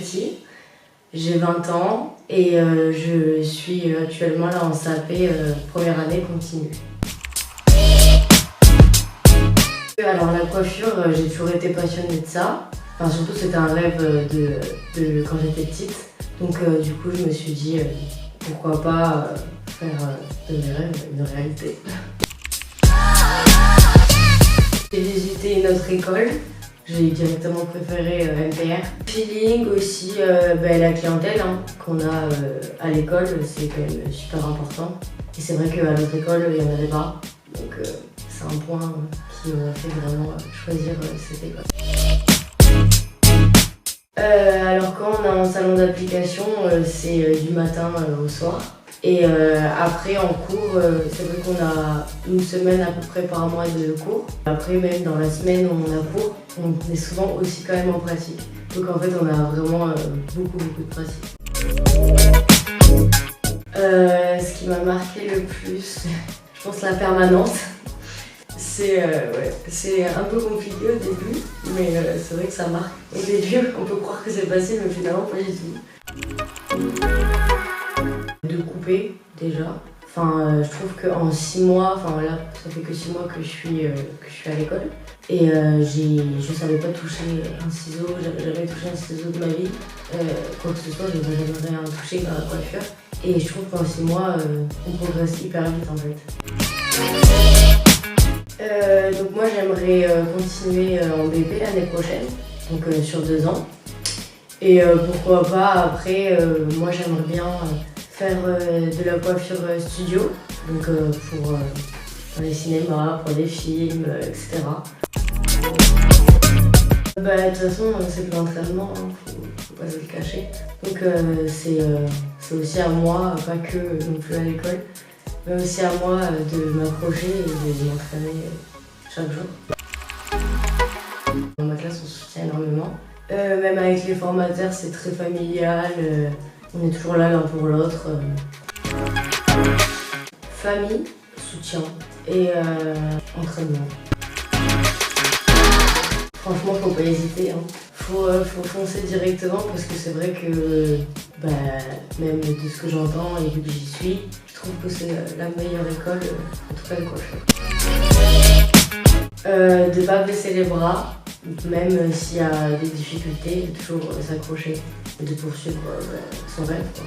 Betty, j'ai 20 ans et je suis actuellement là en CAP première année continue. Alors la coiffure, j'ai toujours été passionnée de ça. Enfin, surtout c'était un rêve de quand j'étais petite. Donc du coup je me suis dit pourquoi pas faire de mes rêves une réalité. J'ai visité une autre école. J'ai directement préféré MPR. Feeling aussi, la clientèle qu'on a à l'école, c'est quand même super important. Et c'est vrai qu'à l'autre école, il n'y en avait pas. Donc c'est un point qui m'a fait vraiment choisir cette école. Alors quand on est en salon d'application, c'est du matin au soir. Et après en cours, c'est vrai qu'on a une semaine à peu près par mois de cours. Après même dans la semaine où on a cours, on est souvent aussi quand même en pratique. Donc en fait on a vraiment beaucoup de pratique. Ce qui m'a marqué le plus, je pense la permanente. C'est un peu compliqué au début, mais c'est vrai que ça marque. Au début on peut croire que c'est facile, mais finalement pas du tout. De couper déjà. Enfin, je trouve qu'en 6 mois, enfin là, ça fait que 6 mois que je suis à l'école. Et je savais pas toucher un ciseau, j'avais jamais touché un ciseau de ma vie. Quoi que ce soit, j'avais jamais rien touché dans la coiffure. Et je trouve qu'en 6 mois, on progresse hyper vite en fait. Donc moi j'aimerais continuer en BP l'année prochaine, donc sur 2 ans. Et pourquoi pas après, moi j'aimerais bien faire de la coiffure studio, donc pour dans les cinémas, pour les films, etc. De toute façon c'est de l'entraînement, faut pas se le cacher. Donc c'est aussi à moi, pas que non plus à l'école, mais aussi à moi de m'approcher et de m'entraîner chaque jour. Dans ma classe on se soutient énormément. Même avec les formateurs c'est très familial, on est toujours là l'un pour l'autre. Famille, soutien et entraînement. Franchement faut pas hésiter, faut foncer directement parce que c'est vrai que même de ce que j'entends et vu que j'y suis, je trouve que c'est la meilleure école, en tout cas de coiffure. De pas baisser les bras, même s'il y a des difficultés, de toujours s'accrocher et de poursuivre son rêve, quoi.